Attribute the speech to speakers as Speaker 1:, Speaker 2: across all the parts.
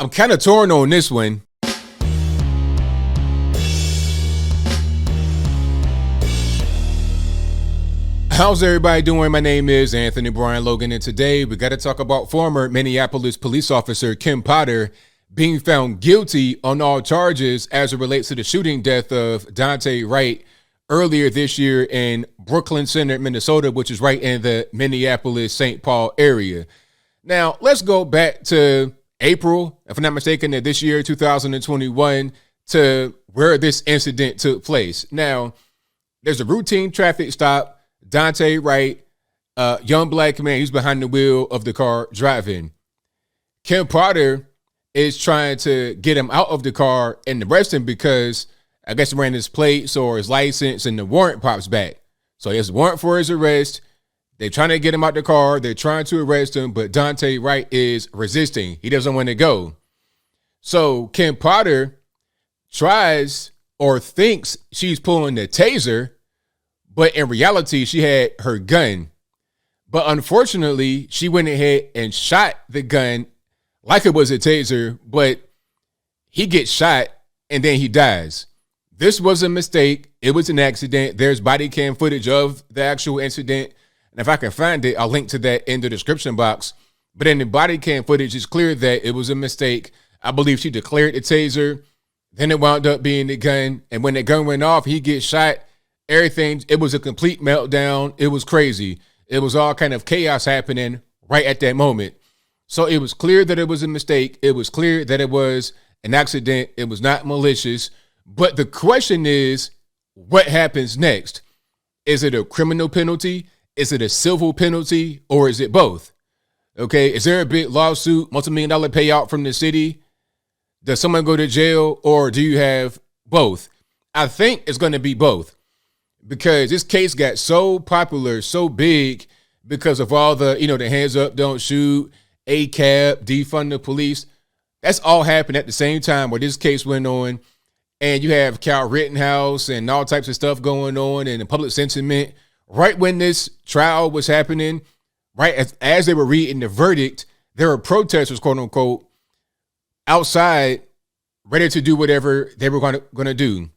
Speaker 1: I'm kind of torn on this one. How's everybody doing? My name is Anthony Brian Logan, and today we got to talk about former Minneapolis police officer Kim Potter being found guilty on all charges as it relates to the shooting death of Daunte Wright earlier this year in Brooklyn Center, Minnesota, which is right in the Minneapolis-St. Paul area. Now, let's go back to April, if I'm not mistaken, of this year, 2021, to where this incident took place. Now, there's a routine traffic stop. Daunte Wright, young black man, he's behind the wheel of the car driving. Kim Potter is trying to get him out of the car and arrest him because I guess he ran his plates or his license and the warrant pops back. So he has a warrant for his arrest. They're trying to get him out the car. They're trying to arrest him, but Daunte Wright is resisting. He doesn't want to go. So Kim Potter tries or thinks she's pulling the taser, but in reality, she had her gun. But unfortunately, she went ahead and shot the gun like it was a taser, but he gets shot and then he dies. This was a mistake. It was an accident. There's body cam footage of the actual incident. And if I can find it, I'll link to that in the description box. But in the body cam footage, it's clear that it was a mistake. I believe she declared the taser. Then it wound up being the gun. And when the gun went off, he gets shot. Everything, it was a complete meltdown. It was crazy. It was all kind of chaos happening right at that moment. So it was clear that it was a mistake. It was clear that it was an accident. It was not malicious. But the question is, what happens next? Is it a criminal penalty? Is it a civil penalty? Or is it both? Okay, is there a big lawsuit, multi-million-dollar payout from the city? Does someone go to jail? Or do you have both? I think it's going to be both. Because this case got so popular, so big, because of all the, the hands up, don't shoot, ACAB, defund the police. That's all happened at the same time where this case went on. And you have Kyle Rittenhouse and all types of stuff going on and the public sentiment. Right when this trial was happening, right as they were reading the verdict, there were protesters, quote unquote, outside ready to do whatever they were going to do.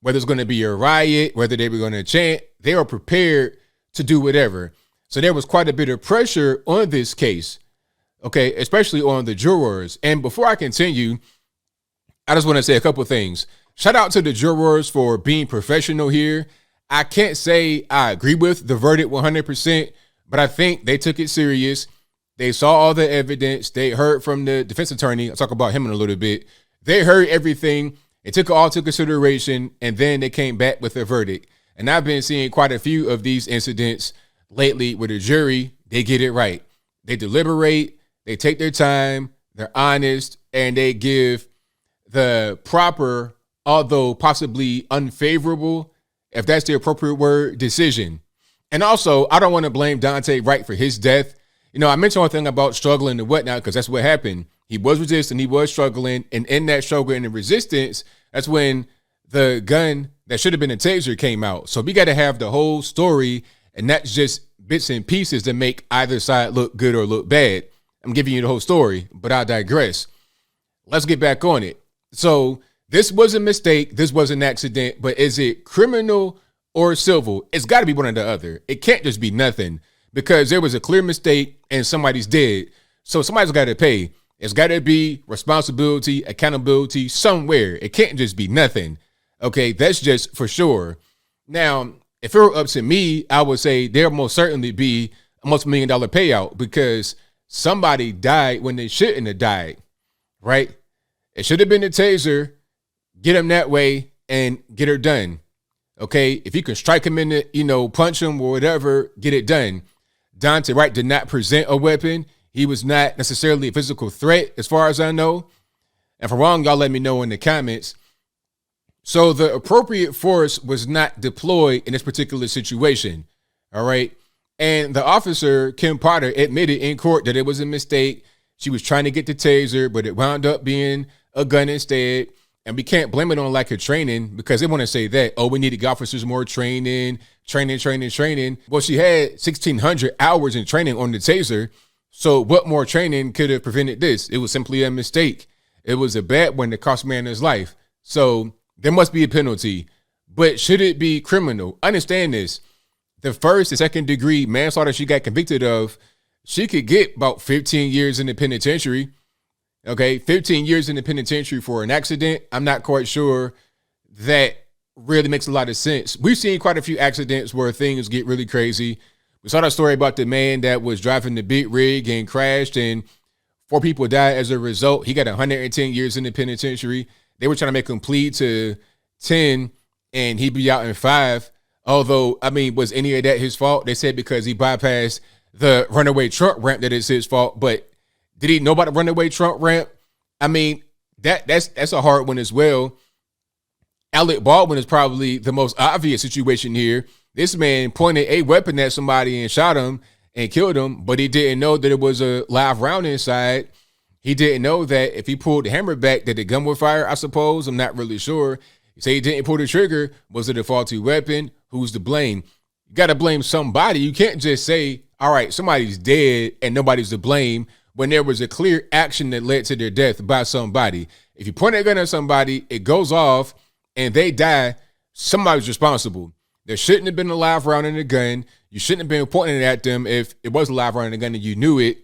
Speaker 1: Whether it's going to be a riot, whether they were going to chant, they were prepared to do whatever. So there was quite a bit of pressure on this case, okay, especially on the jurors. And before I continue, I just want to say a couple of things. Shout out to the jurors for being professional here. I can't say I agree with the verdict 100%, but I think they took it serious. They saw all the evidence. They heard from the defense attorney. I'll talk about him in a little bit. They heard everything. They took it all into consideration, and then they came back with a verdict. And I've been seeing quite a few of these incidents lately where the jury, they get it right. They deliberate, they take their time, they're honest, and they give the proper, although possibly unfavorable, if that's the appropriate word, decision. And also, I don't want to blame Daunte Wright for his death. I mentioned one thing about struggling and whatnot, because that's what happened. He was resisting, he was struggling, and in that struggle and the resistance, that's when the gun that should have been a taser came out. So we got to have the whole story, and not just bits and pieces that make either side look good or look bad. I'm giving you the whole story, but I digress. Let's get back on it. So this was a mistake, this was an accident, but is it criminal or civil? It's got to be one or the other. It can't just be nothing, because there was a clear mistake and somebody's dead. So somebody's got to pay. It's got to be responsibility, accountability somewhere. It can't just be nothing. Okay, that's just for sure. Now, if it were up to me, I would say there most certainly be a multi-million-dollar payout because somebody died when they shouldn't have died, right? It should have been a taser. Get him that way and get her done. Okay, if you can strike him in the, punch him or whatever, get it done. Daunte Wright did not present a weapon. He was not necessarily a physical threat, as far as I know. And if I'm wrong, y'all let me know in the comments. So the appropriate force was not deployed in this particular situation. All right. And the officer, Kim Potter, admitted in court that it was a mistake. She was trying to get the taser, but it wound up being a gun instead. And we can't blame it on lack of training because they want to say that, we need to give officers more training. Well, she had 1,600 hours in training on the taser. So what more training could have prevented this? It was simply a mistake. It was a bad one that cost a man his life. So there must be a penalty. But should it be criminal? Understand this. The first and second degree manslaughter she got convicted of, she could get about 15 years in the penitentiary. Okay, 15 years in the penitentiary for an accident. I'm not quite sure that really makes a lot of sense. We've seen quite a few accidents where things get really crazy. We saw that story about the man that was driving the big rig and crashed, and 4 people died as a result. He got 110 years in the penitentiary. They were trying to make him plead to 10, and he'd be out in 5. Although, I mean, was any of that his fault? They said because he bypassed the runaway truck ramp that it's his fault. But did he know about the runaway truck ramp? I mean, that's a hard one as well. Alec Baldwin is probably the most obvious situation here. This man pointed a weapon at somebody and shot him and killed him, but he didn't know that it was a live round inside. He didn't know that if he pulled the hammer back that the gun would fire, I suppose. I'm not really sure. You say he didn't pull the trigger. Was it a faulty weapon? Who's to blame? You got to blame somebody. You can't just say, all right, somebody's dead and nobody's to blame when there was a clear action that led to their death by somebody. If you point a gun at somebody, it goes off and they die, somebody's responsible. There shouldn't have been a live round in the gun. You shouldn't have been pointing it at them if it was a live round in the gun and you knew it.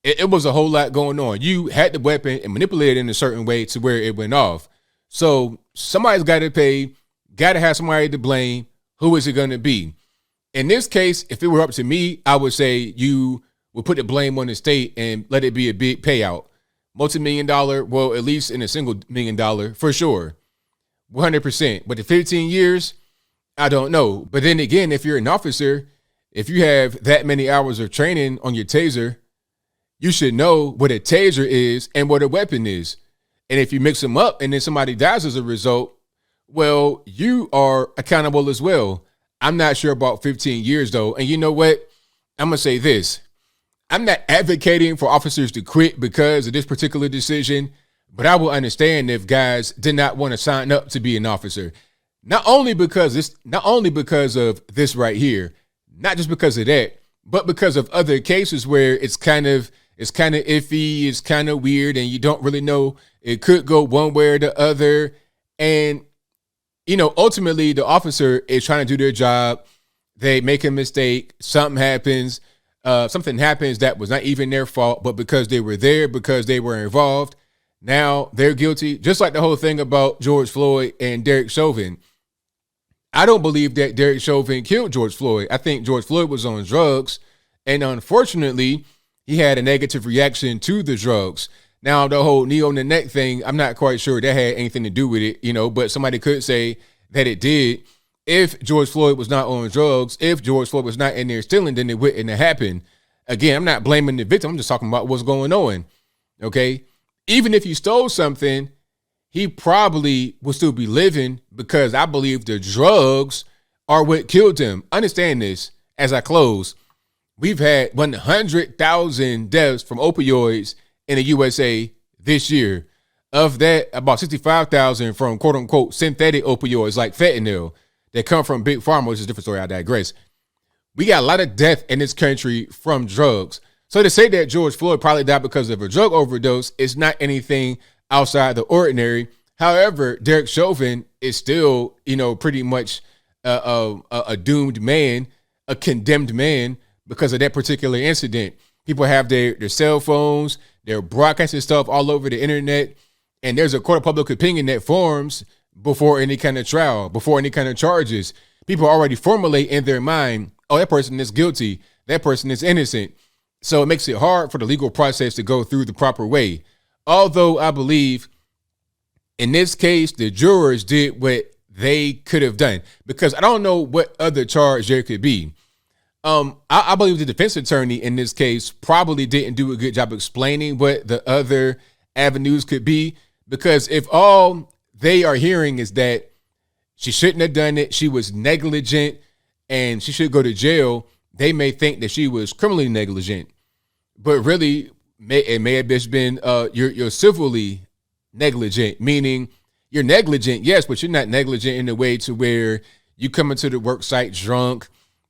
Speaker 1: It was a whole lot going on. You had the weapon and manipulated it in a certain way to where it went off. So somebody's got to pay, got to have somebody to blame. Who is it going to be? In this case, if it were up to me, I would say you would put the blame on the state and let it be a big payout. Multi-million-dollar, well, at least in a single $1 million, for sure. 100%. But the 15 years, I don't know. But then again, if you're an officer, if you have that many hours of training on your taser, you should know what a taser is and what a weapon is. And if you mix them up and then somebody dies as a result, well, you are accountable as well. I'm not sure about 15 years, though. And you know what? I'm going to say this. I'm not advocating for officers to quit because of this particular decision, but I will understand if guys did not want to sign up to be an officer. Not only because of this right here, not just because of that, but because of other cases where it's kind of iffy, it's kind of weird, and you don't really know. It could go one way or the other. And, you know, ultimately the officer is trying to do their job. They make a mistake. Something happens that was not even their fault, but because they were there, because they were involved, now they're guilty. Just like the whole thing about George Floyd and Derek Chauvin. I don't believe that Derek Chauvin killed George Floyd. I think George Floyd was on drugs, and unfortunately, he had a negative reaction to the drugs. Now, the whole knee on the neck thing, I'm not quite sure that had anything to do with it, you know, but somebody could say that it did. If George Floyd was not on drugs, if George Floyd was not in there stealing, then it wouldn't have happened. Again, I'm not blaming the victim. I'm just talking about what's going on, okay? Even if he stole something, he probably will still be living because I believe the drugs are what killed him. Understand this as I close. We've had 100,000 deaths from opioids in the USA this year. Of that, about 65,000 from quote unquote synthetic opioids like fentanyl that come from big pharma, which is a different story. I digress. We got a lot of death in this country from drugs. So to say that George Floyd probably died because of a drug overdose is not anything outside the ordinary. However, Derek Chauvin is still, you know, pretty much a doomed man, a condemned man because of that particular incident. People have their cell phones, they're broadcasting stuff all over the internet, and there's a court of public opinion that forms before any kind of trial, before any kind of charges. People already formulate in their mind, oh, that person is guilty, that person is innocent. So it makes it hard for the legal process to go through the proper way. Although I believe in this case, the jurors did what they could have done, because I don't know what other charge there could be. I believe the defense attorney in this case probably didn't do a good job explaining what the other avenues could be, because if all they are hearing is that she shouldn't have done it, she was negligent, and she should go to jail, they may think that she was criminally negligent. But really, it may have just been you're civilly negligent, meaning you're negligent, yes, but you're not negligent in a way to where you come into the work site drunk,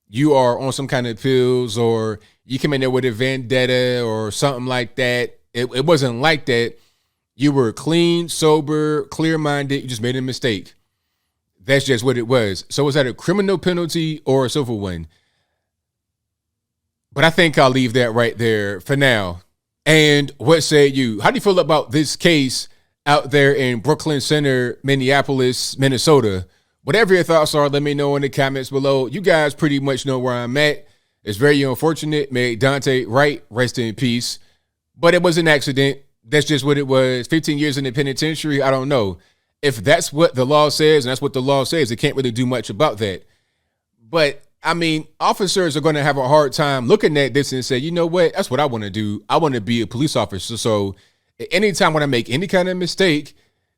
Speaker 1: you are on some kind of pills, or you come in there with a vendetta or something like that. It wasn't like that. You were clean, sober, clear-minded. You just made a mistake. That's just what it was. So was that a criminal penalty or a civil one? But I think I'll leave that right there for now. And what say you? How do you feel about this case out there in Brooklyn Center, Minneapolis, Minnesota? Whatever your thoughts are, let me know in the comments below. You guys pretty much know where I'm at. It's very unfortunate. May Dante Wright rest in peace. But it was an accident. That's just what it was. 15 years in the penitentiary, I don't know. If that's what the law says, and that's what the law says, it can't really do much about that. But I mean, officers are going to have a hard time looking at this and say, you know what? That's what I want to do. I want to be a police officer. So anytime when I make any kind of mistake,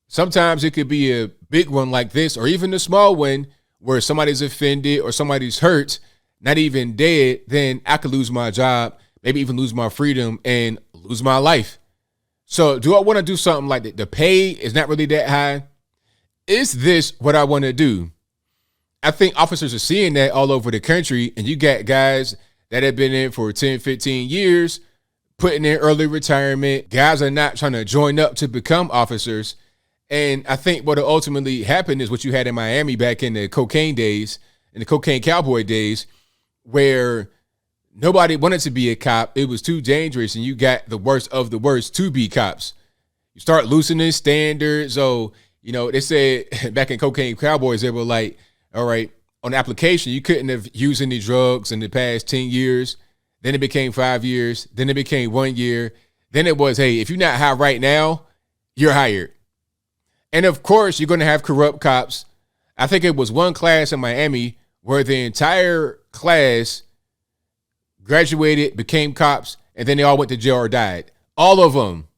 Speaker 1: sometimes it could be a big one like this, or even a small one where somebody's offended or somebody's hurt, not even dead, then I could lose my job, maybe even lose my freedom and lose my life. So do I want to do something like that? The pay is not really that high. Is this what I want to do? I think officers are seeing that all over the country, and you got guys that have been in for 10, 15 years, putting in early retirement. Guys are not trying to join up to become officers. And I think what will ultimately happen is what you had in Miami back in the cocaine days, in the cocaine cowboy days, where nobody wanted to be a cop. It was too dangerous, and you got the worst of the worst to be cops. You start loosening standards. So, you know, they said back in cocaine cowboys, they were like, all right, on the application, you couldn't have used any drugs in the past 10 years. Then it became 5 years. Then it became 1 year. Then it was, hey, if you're not high right now, you're hired. And of course, you're going to have corrupt cops. I think it was one class in Miami where the entire class graduated, became cops, and then they all went to jail or died. All of them.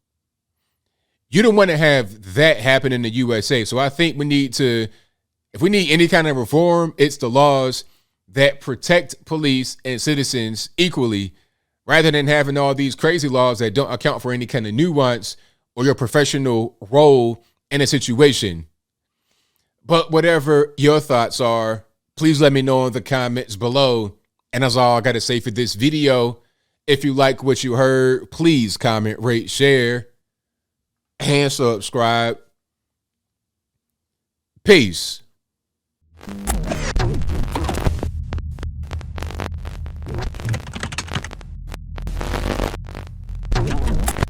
Speaker 1: You don't want to have that happen in the USA. So I think we need to, if we need any kind of reform, it's the laws that protect police and citizens equally, rather than having all these crazy laws that don't account for any kind of nuance or your professional role in a situation. But whatever your thoughts are, please let me know in the comments below. And that's all I got to say for this video. If you like what you heard, please comment, rate, share, and subscribe. Peace.